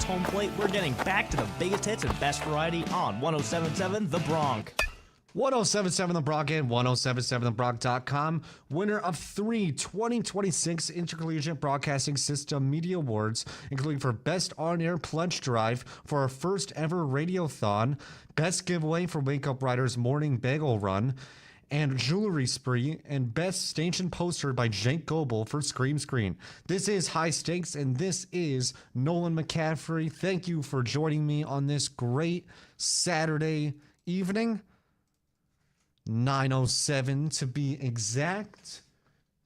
home plate, we're getting back to the biggest hits and best variety on 107.7 The Bronx. 1077 The Bronx and 1077thebronx.com. Winner of 3 2026 Intercollegiate Broadcasting System Media Awards, including for Best On-Air Pledge Drive for our first ever Radiothon, Best Giveaway for Wake Up Riders Morning Bagel Run, and Jewelry Spree, and Best Station Poster by Jake Goebel for Scream Screen. This is High Stakes, and this is Nolan McCaffrey. Thank you for joining me on this great Saturday evening. 9:07 to be exact.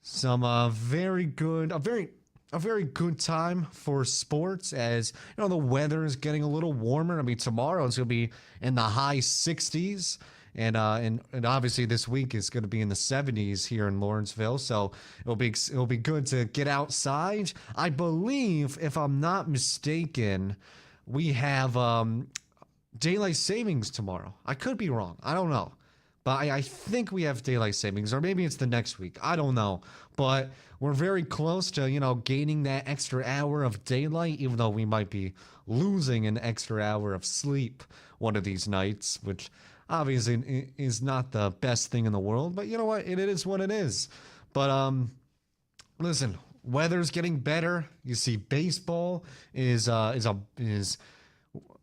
Some very good, a very good time for sports, as you know, the weather is getting a little warmer. I mean, tomorrow it's gonna be in the high 60s, and obviously this week is gonna be in the 70s here in Lawrenceville. So it'll be good to get outside. I believe, if I'm not mistaken, we have daylight savings tomorrow. I could be wrong. I don't know. But I think we have daylight savings, or maybe it's the next week. I don't know. But we're very close to, gaining that extra hour of daylight, even though we might be losing an extra hour of sleep one of these nights, which obviously is not the best thing in the world. But you know what? It is what it is. But listen, weather's getting better. You see, baseball is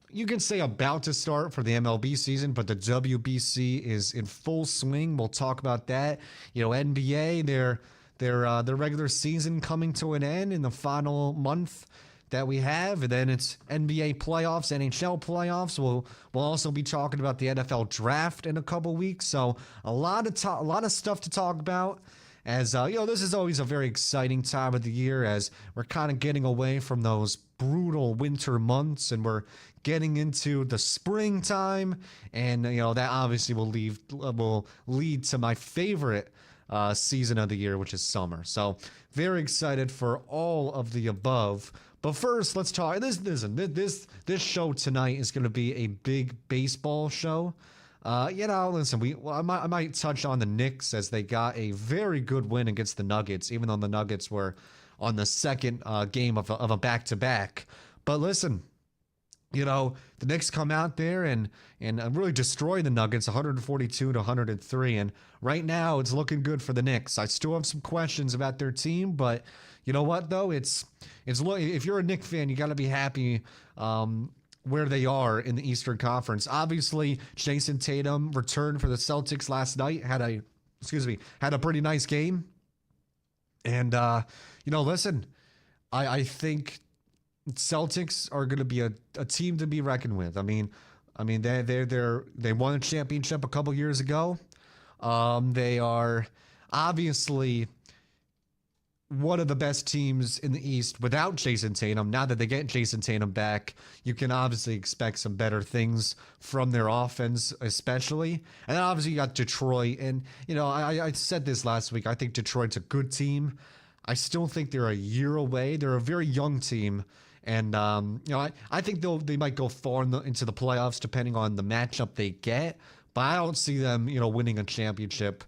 you can say about to start for the MLB season, but the WBC is in full swing. We'll talk about that. NBA, their regular season coming to an end in the final month that we have, and then it's NBA playoffs, NHL playoffs. We'll also be talking about the NFL draft in a couple weeks. So a lot of stuff to talk about. As this is always a very exciting time of the year, as we're kind of getting away from those brutal winter months, and we're getting into the springtime, and that obviously will lead to my favorite season of the year, which is summer. So very excited for all of the above. But first, let's talk. This show tonight is going to be a big baseball show. Listen, I might touch on the Knicks, as they got a very good win against the Nuggets, even though the Nuggets were on the second game of a back-to-back. But listen, the Knicks come out there and really destroy the Nuggets 142-103. And right now it's looking good for the Knicks. I still have some questions about their team, but you know what, though? If you're a Knicks fan, you got to be happy where they are in the Eastern Conference. Obviously, Jason Tatum returned for the Celtics last night, had a pretty nice game. And, listen, I think Celtics are going to be a team to be reckoned with. I mean, they won a championship a couple years ago. They are obviously one of the best teams in the East without Jason Tatum. Now that they get Jason Tatum back, you can obviously expect some better things from their offense, especially. And then obviously you got Detroit. And, I said this last week. I think Detroit's a good team. I still think they're a year away. They're a very young team. And, I think they might go far into the playoffs depending on the matchup they get. But I don't see them, winning a championship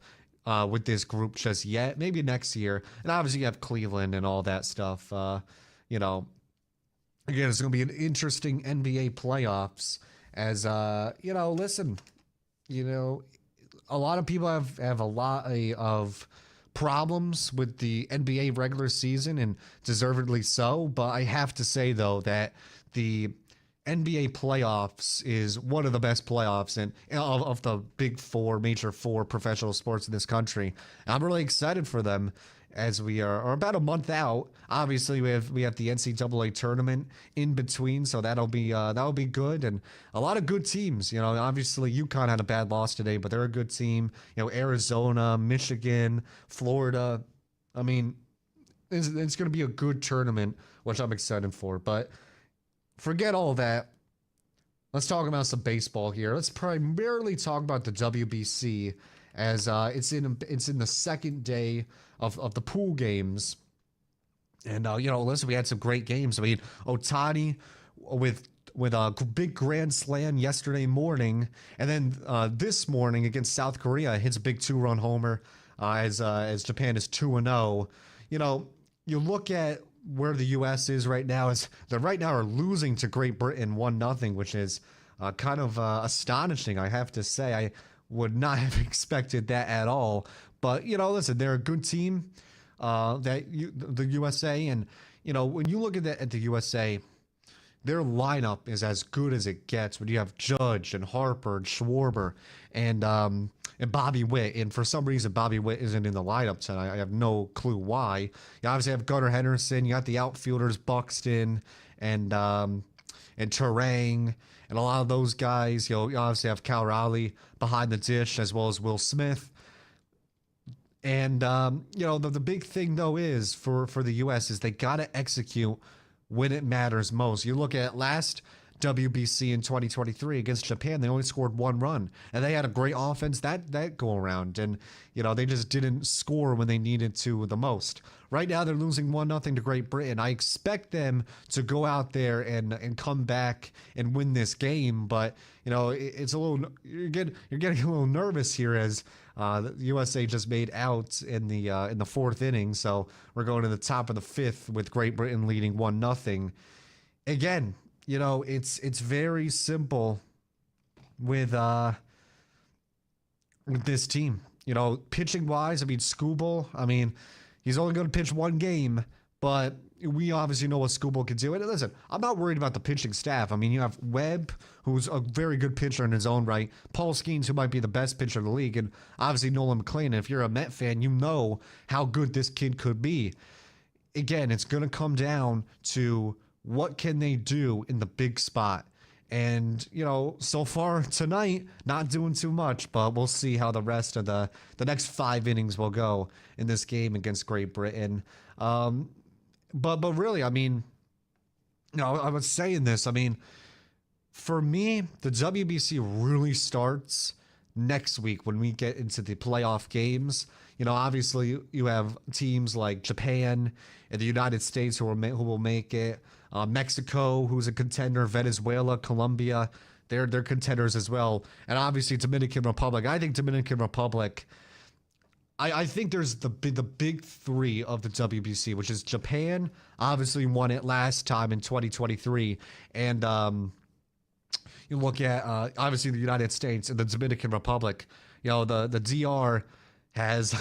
with this group just yet. Maybe next year. And obviously you have Cleveland and all that stuff. Again, it's going to be an interesting NBA playoffs, as, listen, a lot of people have a lot of problems with the NBA regular season, and deservedly so. But I have to say, though, that the NBA playoffs is one of the best playoffs of the major four professional sports in this country. And I'm really excited for them, as we are about a month out. Obviously, we have the NCAA tournament in between, so that'll be good, and a lot of good teams. Obviously UConn had a bad loss today, but they're a good team. Arizona, Michigan, Florida. I mean, it's going to be a good tournament, which I'm excited for. But forget all that. Let's talk about some baseball here. Let's primarily talk about the WBC, as it's in the second day of the pool games. And listen, we had some great games. I mean, Ohtani with a big grand slam yesterday morning, and then this morning against South Korea hits a big 2-run homer as Japan is 2-0. You look at where the U.S. is right now is they right now are losing to Great Britain 1-0, which is kind of astonishing, I have to say. I would not have expected that at all. But, listen, they're a good team, the USA. And, when you look at the USA, their lineup is as good as it gets when you have Judge and Harper and Schwarber and Bobby Witt. And for some reason, Bobby Witt isn't in the lineup tonight. I have no clue why. You obviously have Gunnar Henderson. You got the outfielders Buxton and Terang and a lot of those guys. You obviously have Cal Raleigh behind the dish as well as Will Smith. And, the big thing, though, is for the U.S. is they got to execute when it matters most. You look at last WBC in 2023 against Japan, they only scored 1 run, and they had a great offense that go around, and they just didn't score when they needed to the most. Right now they're losing 1-0 to Great Britain. I expect them to go out there and come back and win this game, but it's a little you're getting a little nervous here as the USA just made out in the 4th inning, so we're going to the top of the 5th with Great Britain leading 1-0. Again, it's very simple with this team. Pitching wise, Skubal, he's only going to pitch 1 game, but we obviously know what Skubal can do. And listen, I'm not worried about the pitching staff. You have Webb, who's a very good pitcher in his own right, Paul Skeens, who might be the best pitcher in the league, and obviously Nolan McLean. And if you're a Met fan, you know how good this kid could be. Again, it's going to come down to what can they do in the big spot. And, so far tonight, not doing too much, but we'll see how the rest of the next 5 innings will go in this game against Great Britain. But really, I was saying this, for me, the WBC really starts next week when we get into the playoff games. Obviously you have teams like Japan and the United States who will make it. Mexico, who's a contender, Venezuela, Colombia, they're contenders as well. And obviously Dominican Republic. I think Dominican Republic, I think there's the big 3 of the WBC, which is Japan, obviously won it last time in 2023. And you look at obviously the United States and the Dominican Republic. The DR has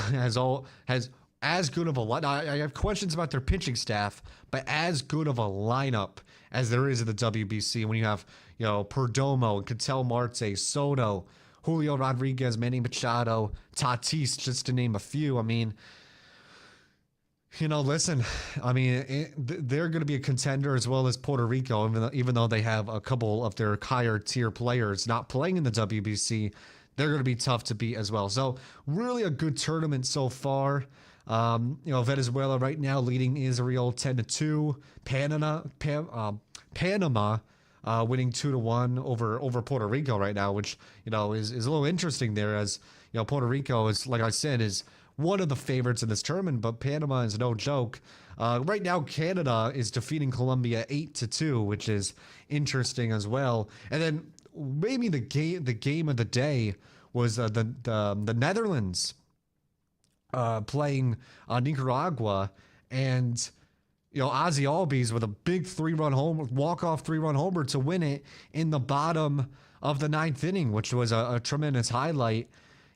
as good of a line. I have questions about their pitching staff, but as good of a lineup as there is in the WBC when you have, Perdomo, Ketel Marte, Soto, Julio Rodriguez, Manny Machado, Tatis, just to name a few. Listen, they're going to be a contender as well as Puerto Rico, even though they have a couple of their higher tier players not playing in the WBC. They're going to be tough to beat as well. So really a good tournament so far. Venezuela right now leading Israel 10-2. Panama winning 2-1 over Puerto Rico right now, which is a little interesting there, as Puerto Rico is, like I said, is one of the favorites in this tournament, but Panama is no joke. Right now, Canada is defeating Colombia 8-2, which is interesting as well. And then maybe the game of the day was the Netherlands playing Nicaragua, and Ozzy Albies with a big 3-run walk-off 3-run homer to win it in the bottom of the 9th inning, which was a tremendous highlight.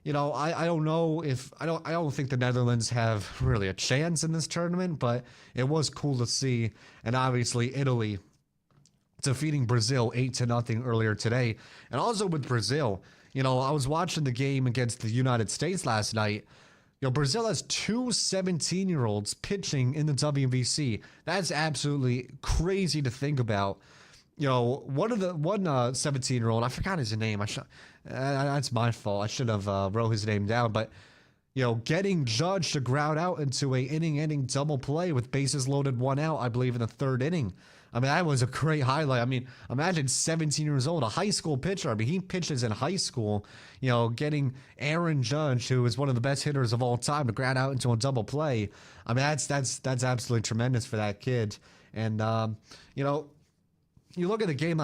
I don't know if I don't think the Netherlands have really a chance in this tournament, but it was cool to see. And obviously Italy defeating Brazil 8-0 earlier today. And also with Brazil, I was watching the game against the United States last night. Brazil has 2 17-year-olds pitching in the WBC. That's absolutely crazy to think about. One 17-year-old, I forgot his name. That's my fault. I should have wrote his name down. But getting Judge to ground out into a inning-ending double play with bases loaded, 1 out, I believe, in the 3rd inning. That was a great highlight. Imagine 17 years old, a high school pitcher. He pitches in high school, getting Aaron Judge, who is one of the best hitters of all time, to ground out into a double play. That's absolutely tremendous for that kid. And, you look at the game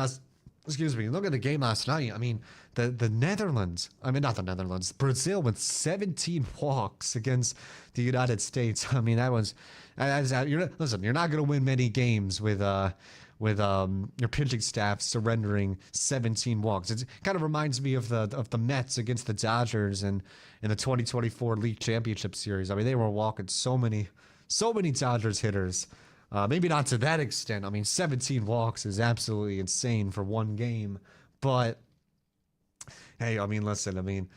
excuse me, look at the game last night. I mean, the Netherlands, I mean, not the Netherlands, Brazil with 17 walks against the United States. I mean, listen, you're not going to win many games with your pitching staff surrendering 17 walks. It kind of reminds me of the Mets against the Dodgers in the 2024 League Championship Series. I mean, they were walking so many Dodgers hitters. Maybe not to that extent. I mean, 17 walks is absolutely insane for one game. But hey, I mean, listen, I mean,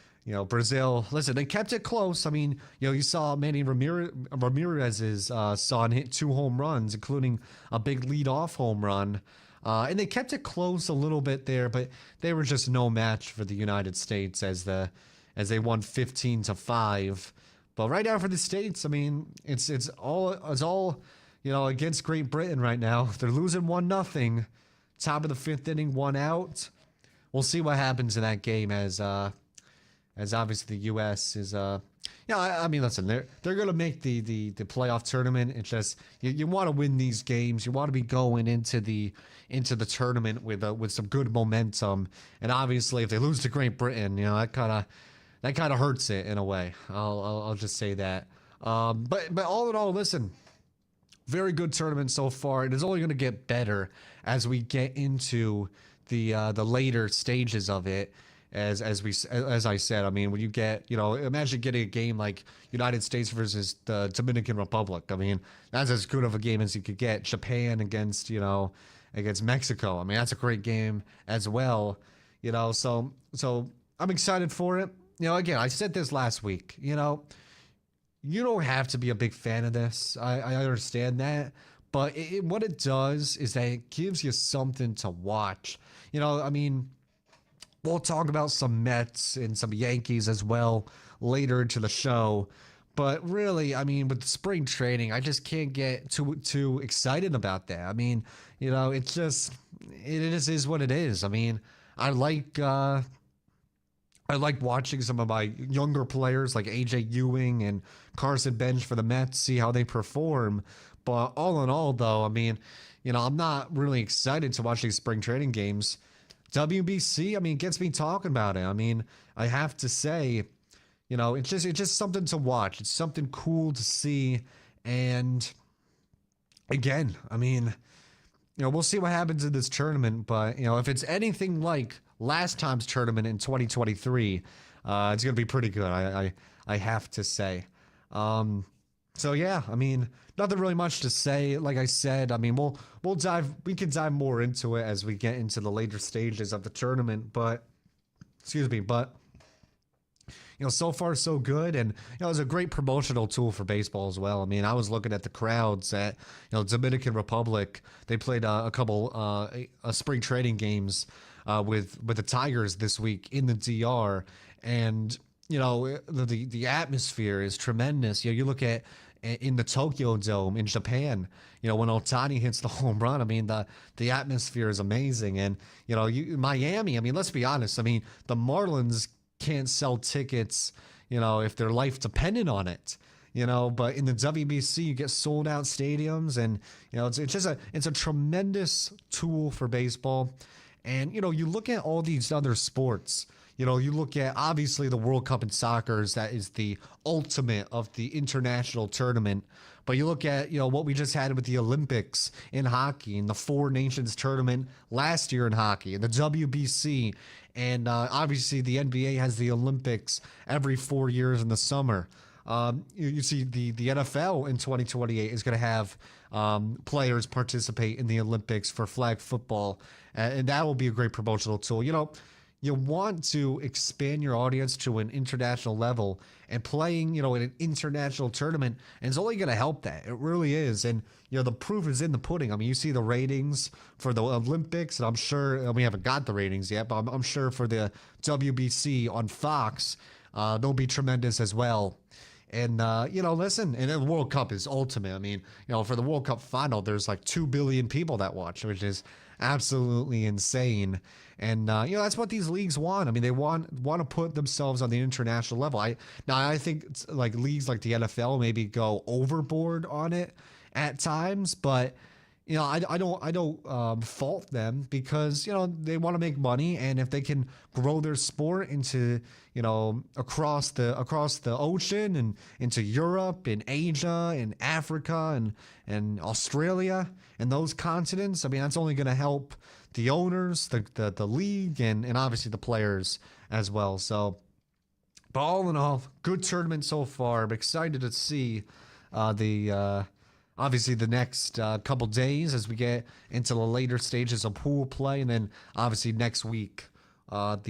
Brazil, listen, they kept it close. I mean, you saw Manny Ramirez's son hit 2 home runs, including a big lead-off home run. And they kept it close a little bit there, but they were just no match for the United States as they won 15-5. But right now for the States, I mean, it's all against Great Britain right now. They're losing 1-0. Top of the 5th inning, 1 out. We'll see what happens in that game as obviously the U.S. is I mean, listen, they're gonna make the playoff tournament. It's just you want to win these games. You want to be going into the tournament with some good momentum. And obviously, if they lose to Great Britain, that kind of hurts it in a way. I'll just say that. But all in all, listen, very good tournament so far. It is only going to get better as we get into the later stages of it. As I said, I mean, when you get, imagine getting a game like United States versus the Dominican Republic. I mean, that's as good of a game as you could get. Japan against Mexico. I mean, that's a great game as well. So I'm excited for it. Again, I said this last week. You don't have to be a big fan of this. I understand that. But what it does is that it gives you something to watch. I mean, we'll talk about some Mets and some Yankees as well later into the show. But really, I mean, with spring training, I just can't get too excited about that. I mean, it just is what it is. I mean, I like watching some of my younger players like AJ Ewing and Carson Bench for the Mets, see how they perform. But all in all, though, I mean, I'm not really excited to watch these spring training games. WBC, I mean, gets me talking about it. I mean, I have to say, it's just something to watch. It's something cool to see. And again, I mean, we'll see what happens in this tournament. But, if it's anything like last time's tournament in 2023, it's going to be pretty good, I have to say. So yeah, I mean, nothing really much to say. Like I said, I mean, we can dive more into it as we get into the later stages of the tournament, but so far so good. And it was a great promotional tool for baseball as well. I mean, I was looking at the crowds at Dominican Republic. They played a couple spring training games with the Tigers this week in the DR, and the atmosphere is tremendous. You look at in the Tokyo Dome in Japan, when Ohtani hits the home run, I mean, the atmosphere is amazing. And, Miami, I mean, let's be honest. I mean, the Marlins can't sell tickets, if their life depended on it, but in the WBC, you get sold out stadiums, and, it's a tremendous tool for baseball. And, you look at all these other sports. You look at, obviously, the World Cup in soccer, that is the ultimate of the international tournament. But you look at, what we just had with the Olympics in hockey, and the Four Nations tournament last year in hockey, and the WBC. And obviously, the NBA has the Olympics every 4 years in the summer. You see the NFL in 2028 is going to have players participate in the Olympics for flag football. And that will be a great promotional tool. You want to expand your audience to an international level, and playing, in an international tournament is only going to help that. It really is. And, the proof is in the pudding. I mean, you see the ratings for the Olympics, and I'm sure we haven't got the ratings yet, but I'm sure for the WBC on Fox, they'll be tremendous as well. And, listen, and the World Cup is ultimate. I mean, for the World Cup final, there's like 2 billion people that watch, which is absolutely insane. And, that's what these leagues want. I mean, they want to put themselves on the international level. I think it's like leagues like the NFL maybe go overboard on it at times, but, I don't fault them because they want to make money, and if they can grow their sport into across the ocean and into Europe and Asia and Africa and Australia and those continents, I mean that's only going to help the owners, the league, and obviously the players as well. So, but all in all, good tournament so far. I'm excited to see the obviously the next couple days as we get into the later stages of pool play, and then obviously next week the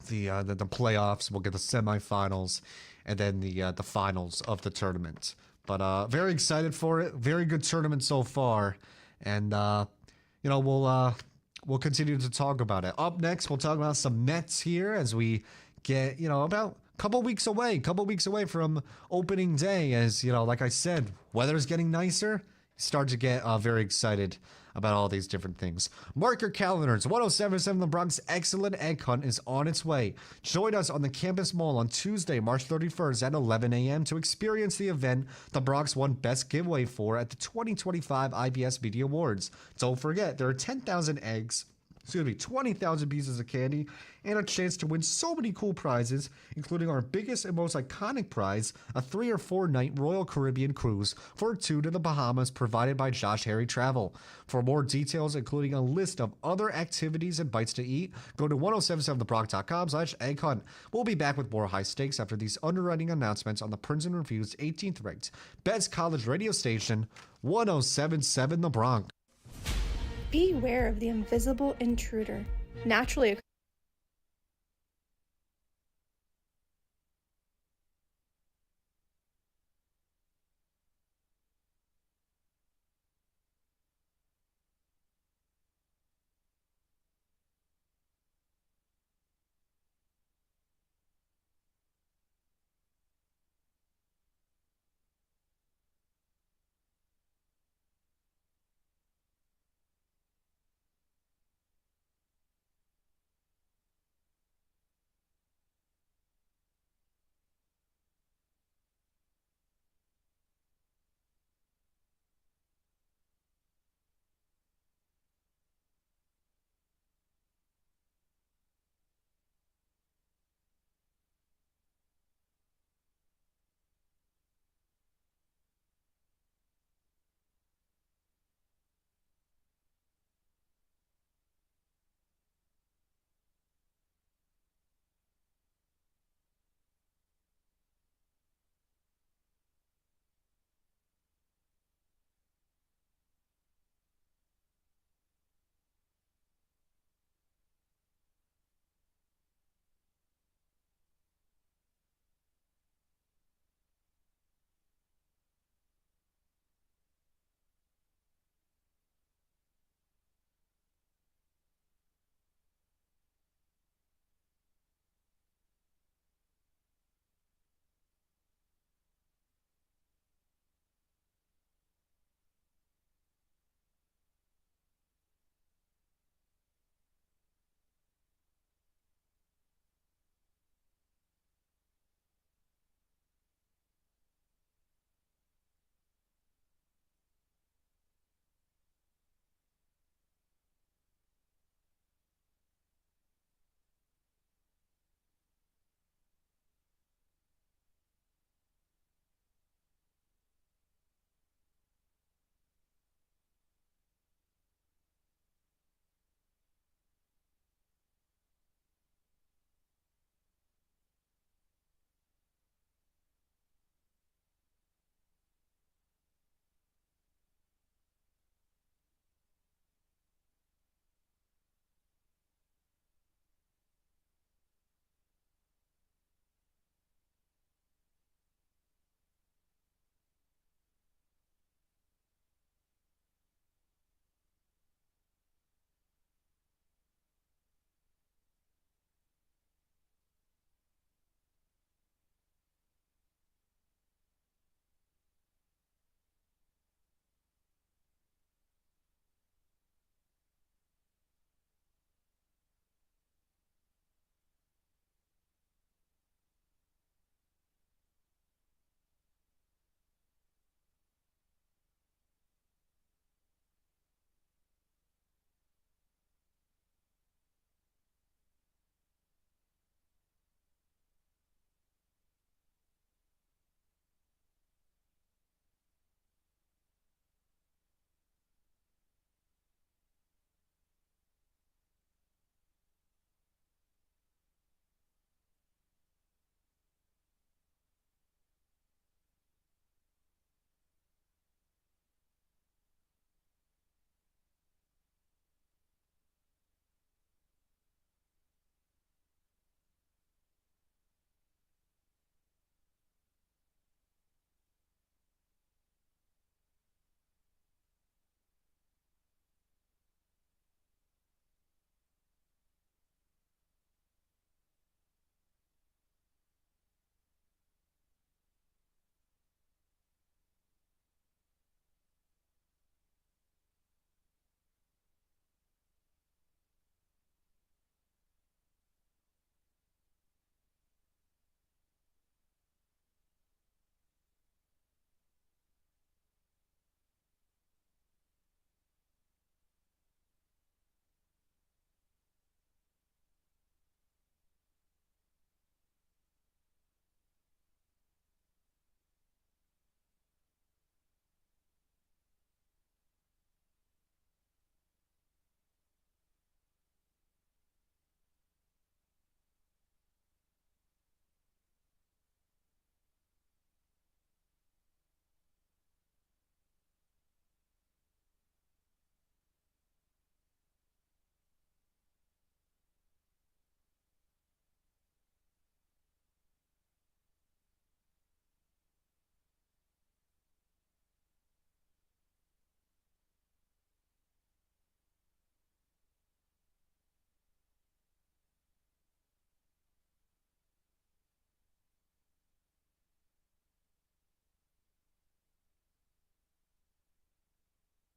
playoffs. We'll get the semifinals, and then the finals of the tournament. But very excited for it. Very good tournament so far, and we'll continue to talk about it. Up next, we'll talk about some Mets here as we get about couple weeks away from opening day. As like I said, weather's getting nicer. Start to get very excited about all these different things. Mark your calendars. 1077 The Bronx Excellent Egg Hunt is on its way. Join us on the Campus Mall on Tuesday, March 31st at 11 a.m. to experience the event the Bronx won Best Giveaway for at the 2025 IBS Media Awards. Don't forget, there are 10,000 eggs, 20,000 pieces of candy, and a chance to win so many cool prizes, including our biggest and most iconic prize, a 3 or 4 night Royal Caribbean cruise for 2 to the Bahamas provided by Josh Harry Travel. For more details, including a list of other activities and bites to eat, go to 1077thebronx.com/egg hunt. We'll be back with more high stakes after these underwriting announcements on the Princeton Review's 18th ranked Best College Radio Station, 1077 The Bronx. Beware of the invisible intruder, naturally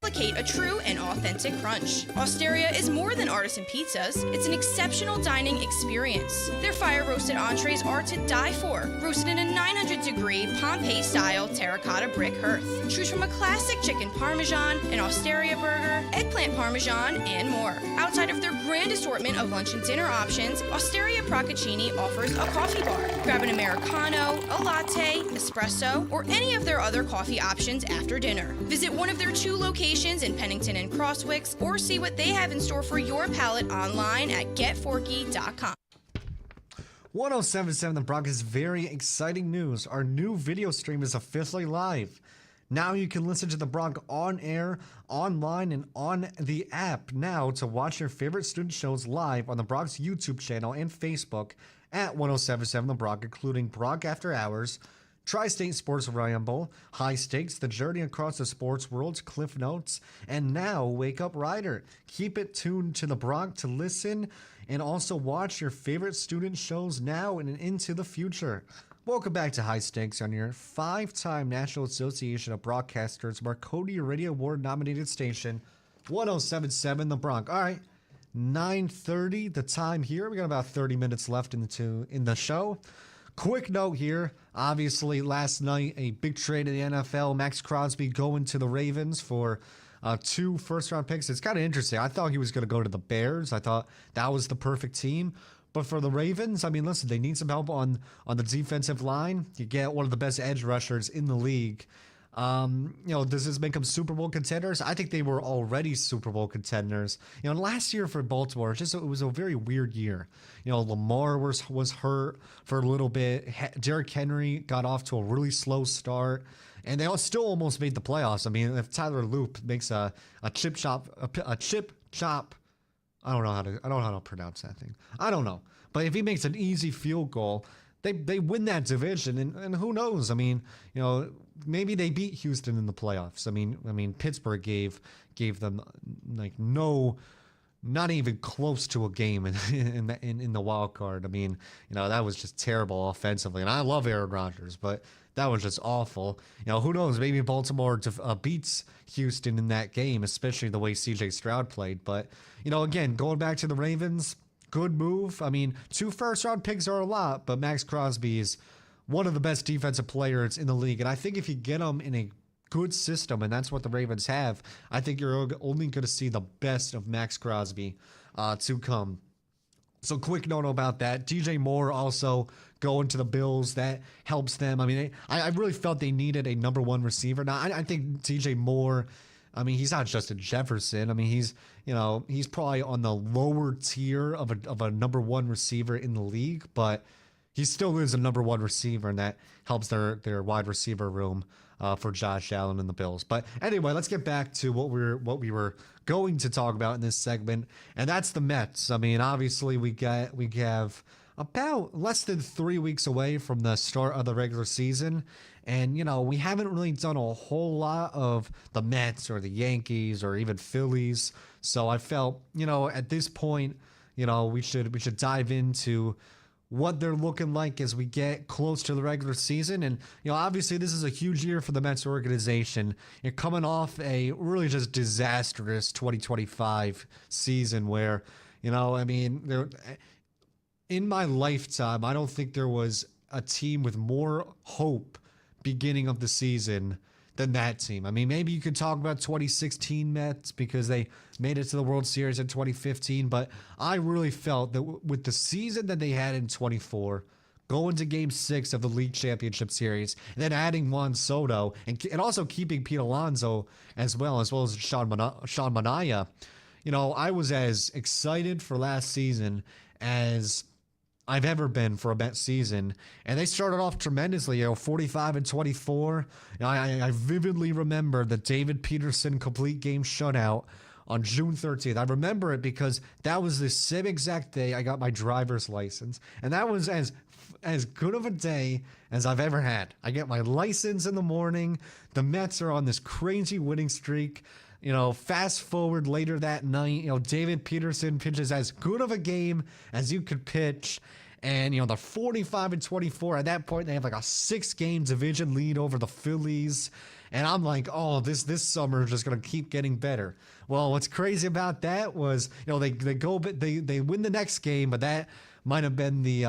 Replicate a true and authentic crunch. Osteria is more than artisan pizzas. It's an exceptional dining experience. Their fire-roasted entrees are to die for, roasted in a 900-degree Pompeii-style terracotta brick hearth. Choose from a classic chicken parmesan, an Osteria burger, eggplant parmesan, and more. Outside of their grand assortment of lunch and dinner options, Osteria Procaccini offers a coffee bar. Grab an Americano, a latte, espresso, or any of their other coffee options after dinner. Visit one of their 2 locations in Pennington and Crosswicks, or see what they have in store for your palate online at getforky.com. 1077 The Bronx is very exciting news. Our new video stream is officially live. Now you can listen to The Bronx on air, online, and on the app now to watch your favorite student shows live on The Bronx YouTube channel and Facebook at 1077 The Bronx, including Bronx After Hours, Tri-State Sports Ramble, High Stakes, The Journey Across the Sports World, Cliff Notes, and now Wake Up Rider. Keep it tuned to The Bronx to listen and also watch your favorite student shows now and into the future. Welcome back to High Stakes on your 5-time National Association of Broadcasters Marconi Radio Award nominated station, 1077 The Bronx. All right, 9:30 the time here. We got about 30 minutes left in the show. Quick note here. Obviously, last night, a big trade in the NFL. Max Crosby going to the Ravens for 2 first-round picks. It's kind of interesting. I thought he was going to go to the Bears. I thought that was the perfect team. But for the Ravens, I mean, listen, they need some help on the defensive line. You get one of the best edge rushers in the league. Does this make them Super Bowl contenders? I think they were already Super Bowl contenders. Last year for Baltimore, it was a very weird year. Lamar was hurt for a little bit. Derrick Henry got off to a really slow start, and they still almost made the playoffs. I mean, if Tyler Loop makes a chip chop, I don't know how to pronounce that thing. I don't know, but if he makes an easy field goal, they win that division, and who knows? I mean, maybe they beat Houston in the playoffs. I mean, Pittsburgh gave them not even close to a game in the wild card. I mean, that was just terrible offensively, and I love Aaron Rodgers, but that was just awful. Who knows? Maybe Baltimore beats Houston in that game, especially the way C.J. Stroud played. But again, going back to the Ravens. Good move. I mean, 2 first-round picks are a lot, but Max Crosby is one of the best defensive players in the league. And I think if you get him in a good system, and that's what the Ravens have, I think you're only going to see the best of Max Crosby to come. So quick note about that. DJ Moore also going to the Bills. That helps them. I mean, I really felt they needed a number 1 receiver. Now, I think DJ Moore, I mean, he's not Justin Jefferson. I mean, he's probably on the lower tier of a number 1 receiver in the league, but he still is a number 1 receiver, and that helps their wide receiver room for Josh Allen and the Bills. But anyway, let's get back to what we were going to talk about in this segment, and that's the Mets. I mean, obviously we have about less than 3 weeks away from the start of the regular season. And, we haven't really done a whole lot of the Mets or the Yankees or even Phillies. So I felt, at this point, we should dive into what they're looking like as we get close to the regular season. And, obviously this is a huge year for the Mets organization. You're coming off a really just disastrous 2025 season where, in my lifetime, I don't think there was a team with more hope beginning of the season than that team. I mean, maybe you could talk about 2016 Mets because they made it to the World Series in 2015, but I really felt that with the season that they had in 24, going to Game 6 of the League Championship Series, and then adding Juan Soto, and also keeping Pete Alonso as well as Sean Manaea, I was as excited for last season as I've ever been for a Mets season, and they started off tremendously, 45-24. I vividly remember the David Peterson complete game shutout on June 13th. I remember it because that was the same exact day I got my driver's license, and that was as good of a day as I've ever had. I get my license in the morning. The Mets are on this crazy winning streak. Fast forward later that night, David Peterson pitches as good of a game as you could pitch. And, they're 45-24. At that point, they have like a 6-game division lead over the Phillies. And I'm like, oh, this summer is just going to keep getting better. Well, what's crazy about that was, they win the next game, but that might have been the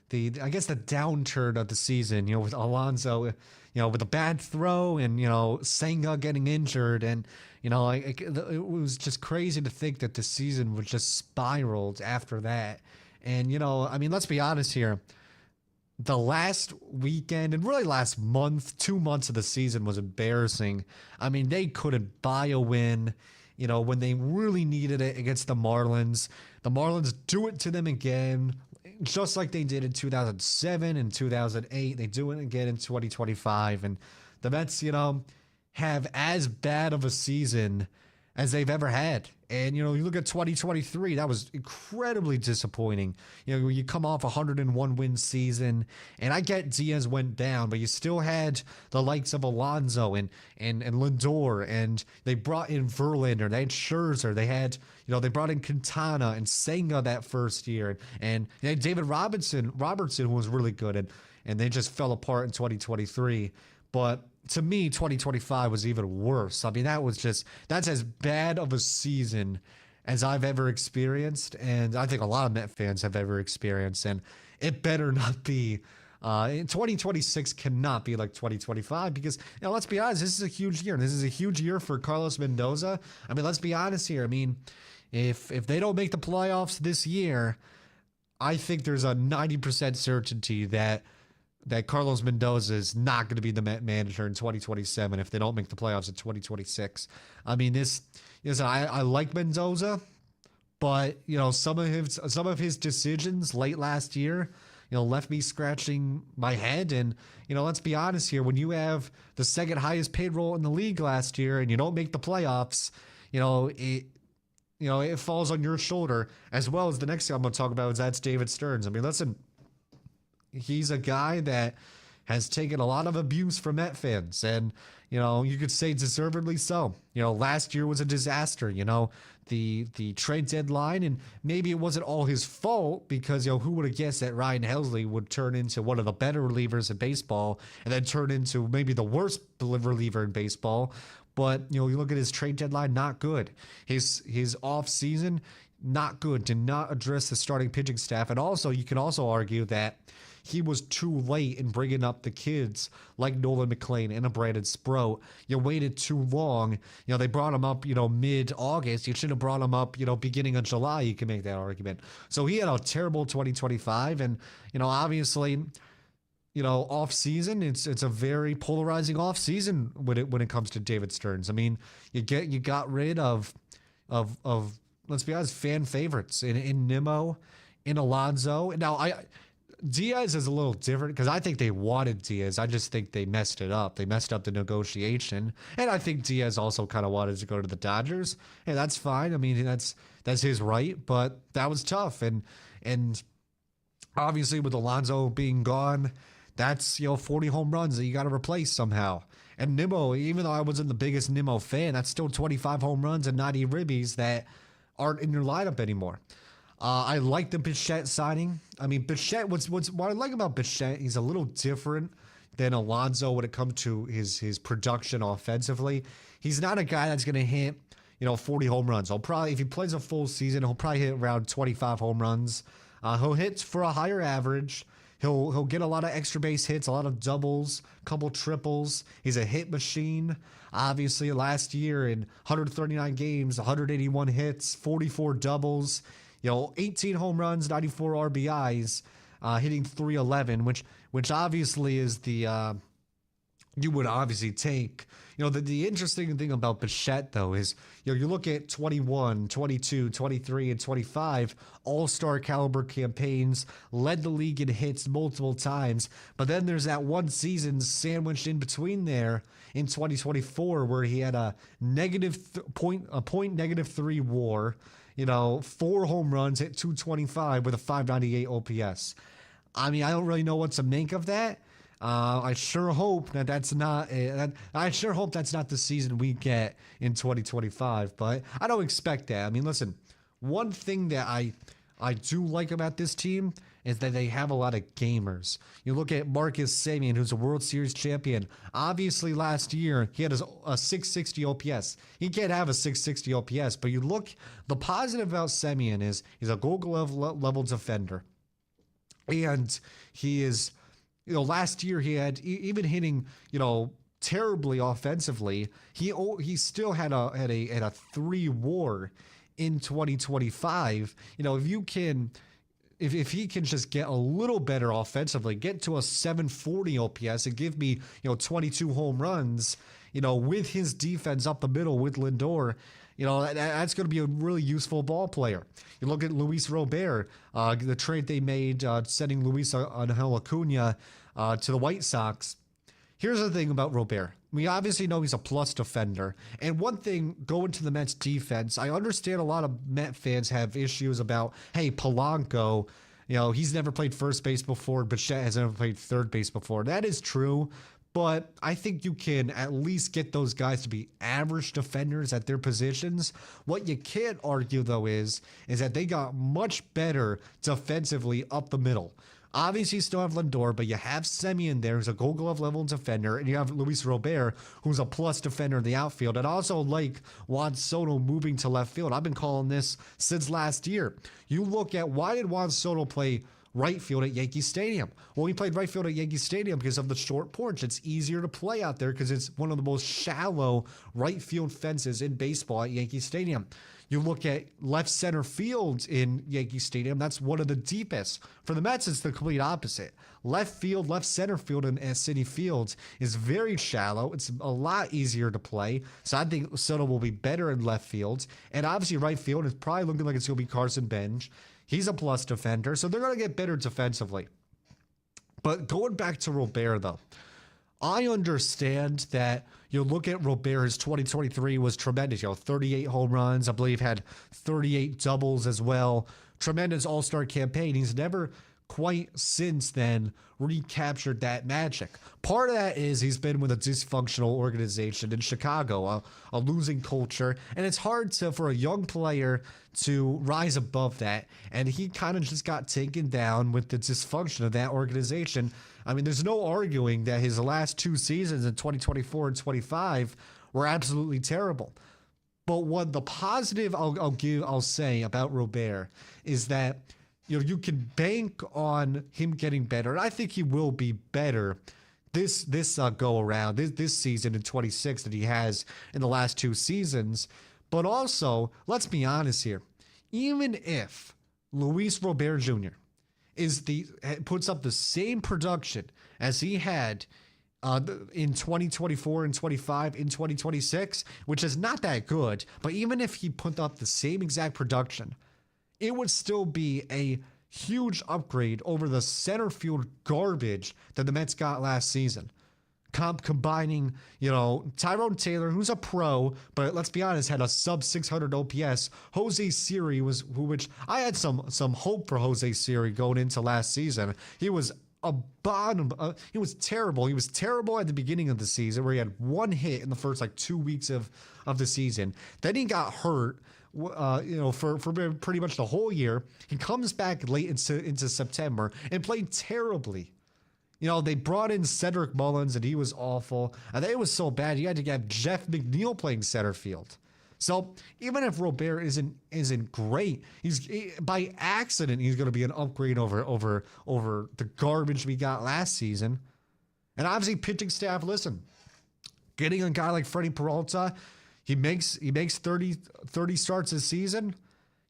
downturn of the season, with Alonso, with a bad throw and, Senga getting injured. And, it was just crazy to think that the season was just spiraled after that. And, let's be honest here. The last weekend and really last month, 2 months of the season was embarrassing. They couldn't buy a win, when they really needed it against the Marlins. The Marlins do it to them again, just like they did in 2007 and 2008. They do it again in 2025. And the Mets, have as bad of a season as they've ever had. And, you look at 2023, that was incredibly disappointing. You come off a 101 win season, and I get Diaz went down, but you still had the likes of Alonso and Lindor, and they brought in Verlander, they had Scherzer, they had, they brought in Quintana and Senga that first year, and they had David Robertson was really good, and they just fell apart in 2023. But to me, 2025 was even worse. That's as bad of a season as I've ever experienced, and I think a lot of Met fans have ever experienced, and it better not be. 2026 cannot be like 2025 because, let's be honest, this is a huge year. This is a huge year for Carlos Mendoza. Let's be honest here. If they don't make the playoffs this year, I think there's a 90% certainty that Carlos Mendoza is not going to be the Met manager in 2027 if they don't make the playoffs in 2026. I like Mendoza, but some of his decisions late last year, left me scratching my head. And let's be honest here, when you have the second highest payroll in the league last year and you don't make the playoffs, it falls on your shoulder, as well as the next thing I'm going to talk about is that's David Stearns. Listen. He's a guy that has taken a lot of abuse from Met fans, and you could say deservedly so. Last year was a disaster. The trade deadline, and maybe it wasn't all his fault because who would have guessed that Ryan Helsley would turn into one of the better relievers in baseball, and then turn into maybe the worst reliever in baseball. But you look at his trade deadline, not good. His off season, not good. Did not address the starting pitching staff, and also you can also argue that he was too late in bringing up the kids like Nolan McLean and a Brandon Sproat. You waited too long. They brought him up, mid-August. You should have brought him up, beginning of July. You can make that argument. So he had a terrible 2025. And, obviously, off season, it's a very polarizing off season when it comes to David Stearns. You got rid of let's be honest, fan favorites in Nimmo, in Alonso. Now, Diaz is a little different because I think they wanted Diaz. I just think they messed it up. They messed up the negotiation. And I think Diaz also kind of wanted to go to the Dodgers. And that's fine. That's his right. But that was tough. And obviously with Alonso being gone, that's 40 home runs that you got to replace somehow. And Nimmo, even though I wasn't the biggest Nimmo fan, that's still 25 home runs and 90 ribbies that aren't in your lineup anymore. I like the Bichette signing. Bichette, what I like about Bichette, he's a little different than Alonso when it comes to his production offensively. He's not a guy that's going to hit, 40 home runs. If he plays a full season, he'll probably hit around 25 home runs. He'll hit for a higher average. He'll get a lot of extra base hits, a lot of doubles, couple triples. He's a hit machine. Obviously, last year in 139 games, 181 hits, 44 doubles. 18 home runs, 94 RBIs, hitting 311, which obviously is the you would obviously take. The interesting thing about Bichette, though, is you look at 21, 22, 23, and 25 all-star caliber campaigns, led the league in hits multiple times, but then there's that one season sandwiched in between there in 2024 where he had a .3 WAR. 4 home runs, hit 225 with a 598 OPS. I don't really know what to make of that. I sure hope that's not the season we get in 2025, but I don't expect that. Listen, one thing that I do like about this team is that they have a lot of gamers. You look at Marcus Semien, who's a World Series champion. Obviously, last year, he had a 660 OPS. He can't have a 660 OPS, but you look, the positive about Semien is he's a Gold Glove level defender. And he is, last year he had, even hitting, terribly offensively, he still had a 3 WAR in 2025. If he can just get a little better offensively, get to a 740 OPS and give me 22 home runs, with his defense up the middle with Lindor, that's going to be a really useful ball player. You look at Luis Robert, the trade they made, sending Luis Angel Acuna to the White Sox. Here's the thing about Robert. We obviously know he's a plus defender. And one thing, going to the Mets defense, I understand a lot of Met fans have issues about, hey, Polanco, he's never played first base before, Bichette has never played third base before. That is true, but I think you can at least get those guys to be average defenders at their positions. What you can't argue, though, is that they got much better defensively up the middle. Obviously, you still have Lindor, but you have Semien there, who's a Gold Glove level defender, and you have Luis Robert, who's a plus defender in the outfield, and also like Juan Soto moving to left field. I've been calling this since last year. You look at, why did Juan Soto play right field at Yankee Stadium? Well, he played right field at Yankee Stadium because of the short porch. It's easier to play out there because it's one of the most shallow right field fences in baseball at Yankee Stadium. You look at left center field in Yankee Stadium, that's one of the deepest. For the Mets, it's the complete opposite. Left field, left center field in Citi Fields is very shallow. It's a lot easier to play. So I think Soto will be better in left field. And obviously right field is probably looking like it's going to be Carson Bench. He's a plus defender, so they're going to get better defensively. But going back to Robert, though, I understand that you look at Robert, his 2023 was tremendous. 38 home runs, I believe had 38 doubles as well. Tremendous all-star campaign. He's never quite since then recaptured that magic. Part of that is he's been with a dysfunctional organization in Chicago, a losing culture, and it's hard for a young player to rise above that, and he kind of just got taken down with the dysfunction of that organization. I mean, there's no arguing that his last 2 seasons in 2024 and 25 were absolutely terrible. But what the positive I'll say about Robert is that you can bank on him getting better, and I think he will be better this go around, this season in 26 that he has in the last 2 seasons. But also, let's be honest here, even if Luis Robert Jr. puts up the same production as he had in 2024 and 25 in 2026, which is not that good, but even if he put up the same exact production, it would still be a huge upgrade over the center field garbage that the Mets got last season. Combining, Tyrone Taylor, who's a pro, but let's be honest, had a sub 600 OPS. Jose Siri which I had some hope for Jose Siri going into last season. He was he was terrible. He was terrible at the beginning of the season, where he had 1 hit in the first 2 weeks of the season. Then he got hurt. For pretty much the whole year. He comes back late into September and played terribly. They brought in Cedric Mullins and he was awful. And it was so bad you had to have Jeff McNeil playing center field. So even if Robert isn't great, by accident he's going to be an upgrade over the garbage we got last season. And obviously pitching staff, listen, getting a guy like Freddie Peralta. He makes 30 starts this season.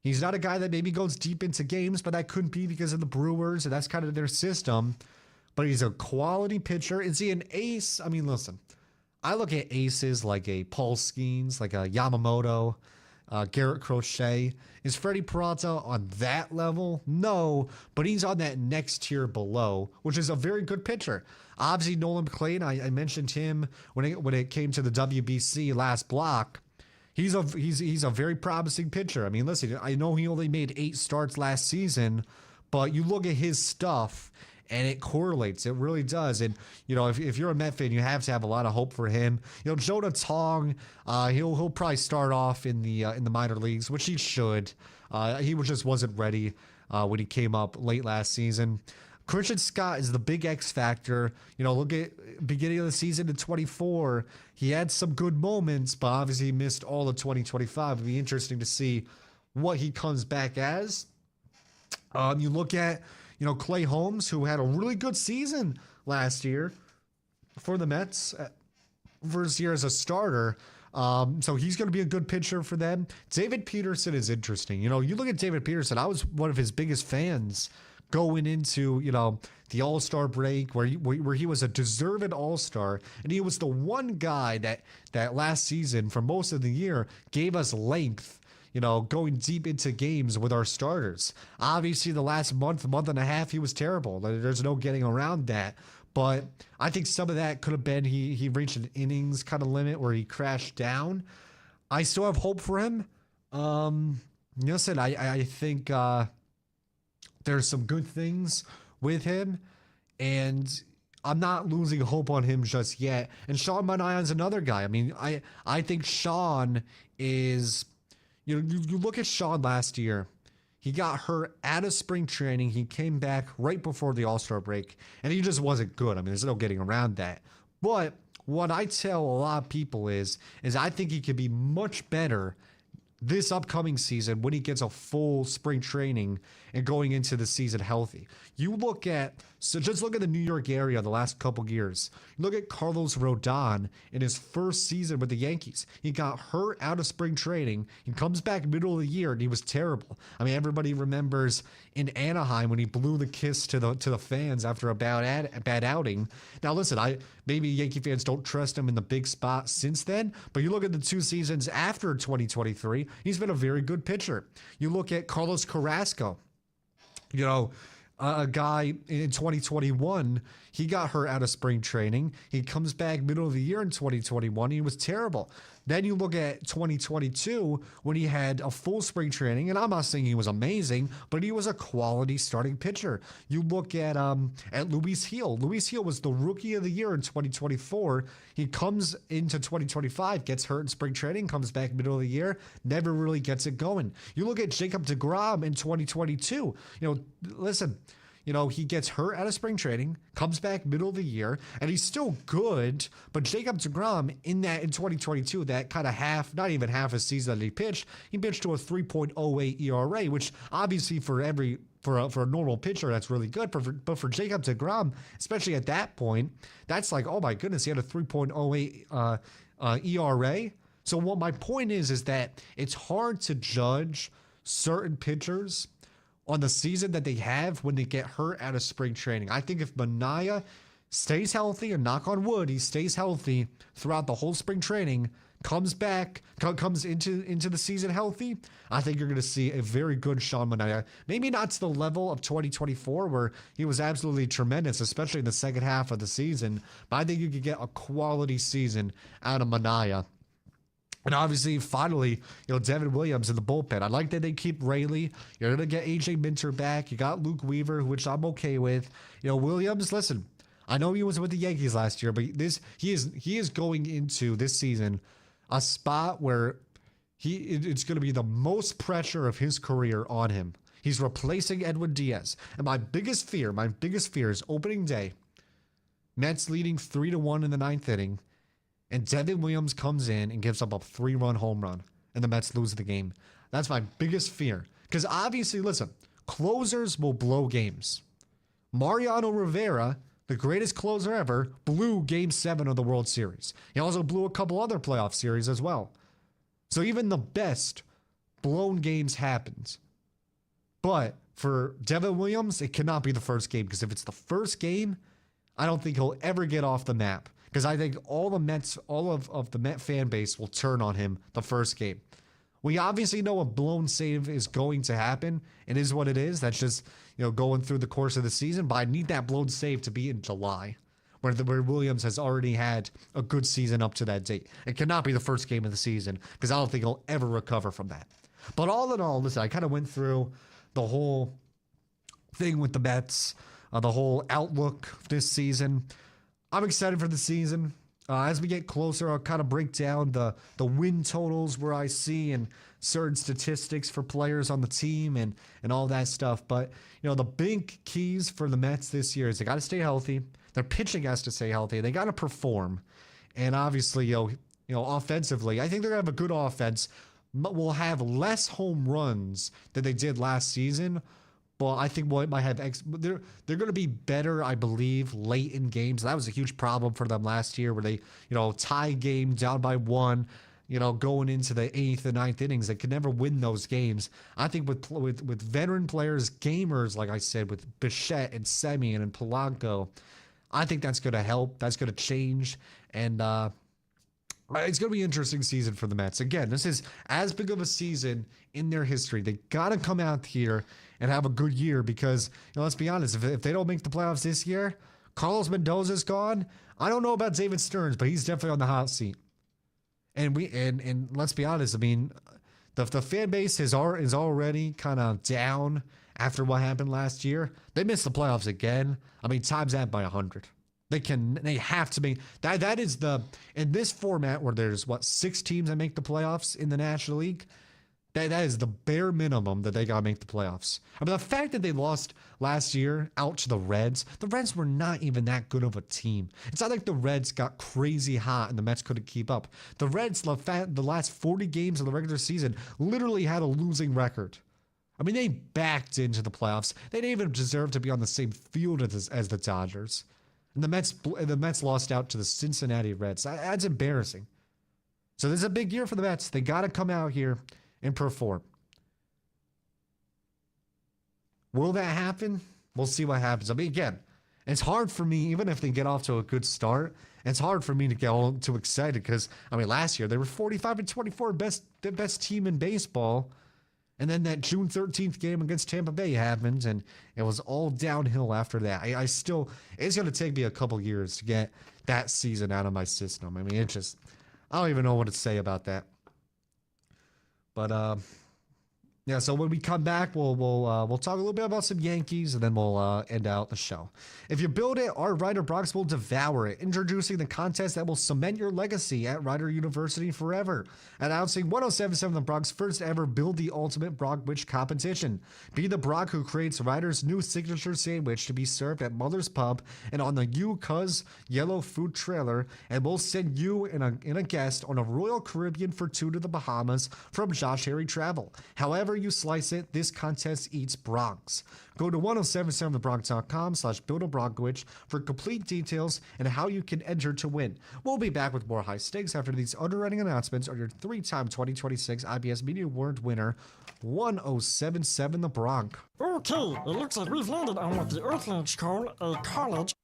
He's not a guy that maybe goes deep into games, but that could be because of the Brewers, and that's kind of their system. But he's a quality pitcher. Is he an ace? I mean, listen, I look at aces like a Paul Skeens, like a Yamamoto, Garrett Crochet. Is Freddie Peralta on that level? No, but he's on that next tier below, which is a very good pitcher. Obviously, Nolan McLean, I mentioned him when it came to the WBC last block. He's a very promising pitcher. I mean, listen, I know he only made 8 starts last season, but you look at his stuff and it correlates. It really does. And if you're a Met fan, you have to have a lot of hope for him. Jonah Tong, he'll probably start off in the minor leagues, which he should. He just wasn't ready. when he came up late last season. Christian Scott is the big X factor. Look at beginning of the season in 24. He had some good moments, but obviously he missed all of 2025. It'll be interesting to see what he comes back as. You look at, Clay Holmes, who had a really good season last year for the Mets, first year as a starter. So he's going to be a good pitcher for them. David Peterson is interesting. You look at David Peterson, I was one of his biggest fans going into, the All-Star break where he was a deserved All-Star, and he was the one guy that last season for most of the year gave us length, going deep into games with our starters. Obviously the last month and a half, he was terrible. There's no getting around that. But I think some of that could have been he reached an innings kind of limit where he crashed down. I still have hope for him. Listen, I think there's some good things with him, and I'm not losing hope on him just yet. And Sean Manaea's another guy. I mean, I think Sean is, you look at Sean last year. He got hurt out of spring training. He came back right before the All-Star break, and he just wasn't good. I mean, there's no getting around that. But what I tell a lot of people is I think he could be much better this upcoming season when he gets a full spring training and going into the season healthy. Just look at the New York area the last couple years. Look at Carlos Rodon in his first season with the Yankees. He got hurt out of spring training. He comes back middle of the year and he was terrible. I mean, everybody remembers in Anaheim when he blew the kiss to the fans after a bad outing. Now listen, maybe Yankee fans don't trust him in the big spot since then, but you look at the 2 seasons after 2023, he's been a very good pitcher. You look at Carlos Carrasco, a guy in 2021, he got hurt out of spring training. He comes back middle of the year in 2021. He was terrible. Then you look at 2022 when he had a full spring training, and I'm not saying he was amazing, but he was a quality starting pitcher. You look at Luis Gil. Luis Gil was the rookie of the year in 2024. He comes into 2025, gets hurt in spring training, comes back middle of the year, never really gets it going. You look at Jacob deGrom in 2022. Listen, he gets hurt out of spring training, comes back middle of the year, and he's still good. But Jacob deGrom in 2022, that kind of not even half a season that he pitched to a 3.08 ERA, which obviously for a normal pitcher, that's really good. But for Jacob deGrom, especially at that point, that's like, oh my goodness, he had a 3.08 ERA. So what my point is that it's hard to judge certain pitchers on the season that they have when they get hurt out of spring training. I think if Manaea stays healthy, and knock on wood, he stays healthy throughout the whole spring training, comes into the season healthy, I think you're going to see a very good Sean Manaea. Maybe not to the level of 2024 where he was absolutely tremendous, especially in the second half of the season, but I think you could get a quality season out of Manaea. And obviously, finally, Devin Williams in the bullpen. I like that they keep Rayleigh. You're going to get AJ Minter back. You got Luke Weaver, which I'm okay with. Williams, listen, I know he was with the Yankees last year, but he is going into this season a spot where it's going to be the most pressure of his career on him. He's replacing Edwin Diaz. And my biggest fear is opening day, Mets leading 3-1 in the 9th inning, and Devin Williams comes in and gives up a 3-run home run, and the Mets lose the game. That's my biggest fear. Because obviously, listen, closers will blow games. Mariano Rivera, the greatest closer ever, blew Game 7 of the World Series. He also blew a couple other playoff series as well. So even the best blown games happens. But for Devin Williams, it cannot be the first game. Because if it's the first game, I don't think he'll ever get off the map. Because I think all of the Met fan base will turn on him the first game. We obviously know a blown save is going to happen. It is what it is. That's just, going through the course of the season. But I need that blown save to be in July, where Williams has already had a good season up to that date. It cannot be the first game of the season because I don't think he'll ever recover from that. But all in all, listen, I kind of went through the whole thing with the Mets, the whole outlook this season. I'm excited for the season. As we get closer, I'll kind of break down the win totals where I see and certain statistics for players on the team and all that stuff. But, the big keys for the Mets this year is they got to stay healthy. Their pitching has to stay healthy. They got to perform. And obviously, offensively, I think they're going to have a good offense. Will have less home runs than they did last season. But I think what might have they're going to be better, I believe, late in games. That was a huge problem for them last year, where they tie game down by one, going into the 8th and 9th innings. They could never win those games. I think with veteran players, gamers, like I said, with Bichette and Semien and Polanco, I think that's going to help. That's going to change, and it's going to be an interesting season for the Mets. Again, this is as big of a season in their history. They got to come out here and have a good year because, let's be honest, if they don't make the playoffs this year, Carlos Mendoza's gone. I don't know about David Stearns, but he's definitely on the hot seat. And let's be honest, I mean, the fan base is already kind of down after what happened last year. They missed the playoffs again. I mean, times that by 100. They have to make that is in this format where there's 6 teams that make the playoffs in the National League. That is the bare minimum that they got to make the playoffs. I mean, the fact that they lost last year out to the Reds were not even that good of a team. It's not like the Reds got crazy hot and the Mets couldn't keep up. The Reds, the last 40 games of the regular season, literally had a losing record. I mean, they backed into the playoffs. They didn't even deserve to be on the same field as the Dodgers. And the Mets lost out to the Cincinnati Reds. That's embarrassing. So this is a big year for the Mets. They got to come out here and perform. Will that happen? We'll see what happens. I mean, again, it's hard for me, even if they get off to a good start, it's hard for me to get all too excited because, I mean, last year they were 45-24, the best team in baseball. And then that June 13th game against Tampa Bay happened, and it was all downhill after that. It's going to take me a couple years to get that season out of my system. I mean, I don't even know what to say about that. But, yeah, so when we come back, we'll talk a little bit about some Yankees, and then we'll end out the show. If you build it, our Rider Bronx will devour it, introducing the contest that will cement your legacy at Rider University forever. Announcing 1077 The Bronx first ever Build the Ultimate Bronkwich competition. Be the Bronc who creates Rider's new signature sandwich to be served at Mother's Pub and on the You Cuz Yellow Food Trailer, and we'll send you and a guest on a Royal Caribbean for 2 to the Bahamas from Josh Harry Travel. However you slice it, this contest eats Bronx. Go to 1077thebronx.com/buildabronkwich for complete details and how you can enter to win. We'll be back with more high stakes after these underwriting announcements on your 3-time 2026 IBS Media Award winner, 1077 The Bronx. Okay, it looks like we've landed on what the Earthlings call a college.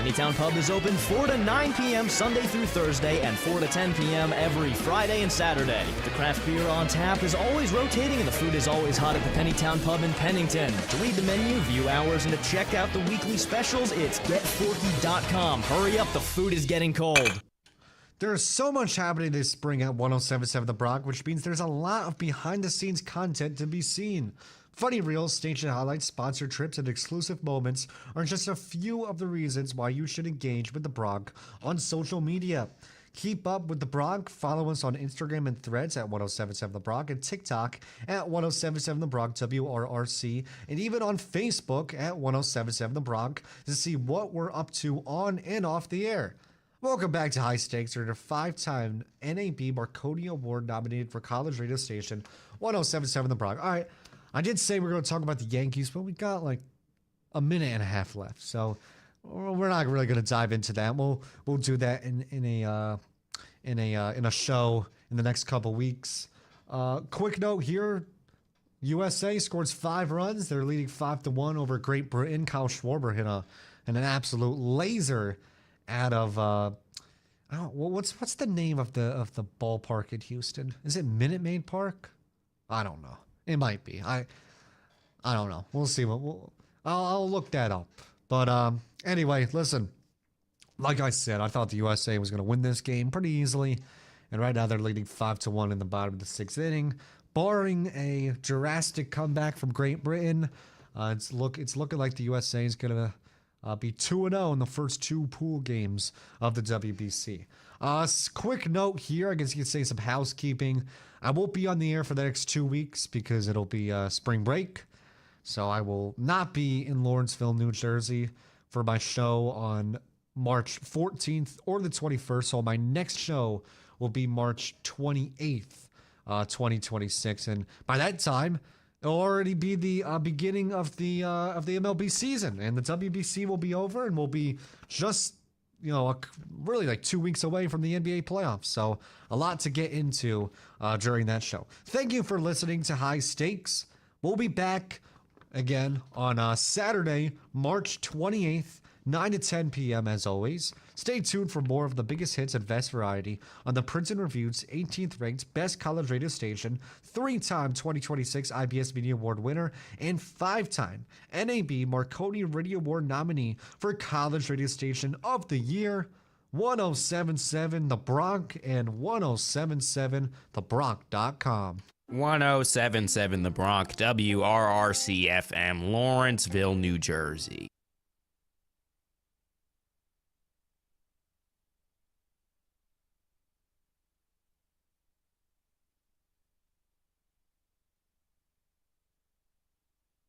Pennytown Pub is open 4 to 9 p.m. Sunday through Thursday and 4 to 10 p.m. every Friday and Saturday. The craft beer on tap is always rotating and the food is always hot at the Pennytown Pub in Pennington. To read the menu, view hours, and to check out the weekly specials, it's getforky.com. Hurry up, the food is getting cold. There's so much happening this spring at 1077 The Bronx, which means there's a lot of behind-the-scenes content to be seen. Funny reels, station highlights, sponsored trips, and exclusive moments are just a few of the reasons why you should engage with The Bronx on social media. Keep up with The Bronx. Follow us on Instagram and Threads at 1077 The Bronx and TikTok at 1077 The Bronx WRRC, and even on Facebook at 1077 The Bronx to see what we're up to on and off the air. Welcome back to High Stakes. You're a 5-time NAB Marconi Award nominated for college radio station 1077 The Bronx. All right, I did say we were going to talk about the Yankees, but we got like a minute and a half left, so we're not really going to dive into that. We'll do that in a show in the next couple weeks. Quick note here: USA scores 5 runs. They're leading 5-1 over Great Britain. Kyle Schwarber hit an absolute laser out of what's the name of the ballpark in Houston? Is it Minute Maid Park? I don't know. It might be. I don't know. We'll see. I'll look that up. But anyway, listen. Like I said, I thought the USA was going to win this game pretty easily, and right now they're leading 5-1 in the bottom of the 6th inning, barring a drastic comeback from Great Britain. It's looking like the USA is going to be 2-0 in the first 2 pool games of the WBC. Quick note here, I guess you could say some housekeeping. I won't be on the air for the next 2 weeks because it'll be spring break. So I will not be in Lawrenceville, New Jersey for my show on March 14th or the 21st. So my next show will be March 28th, 2026. And by that time, it'll already be the beginning of the MLB season, and the WBC will be over, and we'll be just really like 2 weeks away from the NBA playoffs. So a lot to get into during that show. Thank you for listening to High Stakes. We'll be back again on Saturday, March 28th, 9 to 10 p.m. as always. Stay tuned for more of the biggest hits and best variety on the Princeton Review's 18th ranked best college radio station, 3-time 2026 IBS Media Award winner, and 5-time NAB Marconi Radio Award nominee for College Radio Station of the Year, 1077 The Bronx and 1077thebronx.com. 1077 The Bronx, WRRC-FM, Lawrenceville, New Jersey.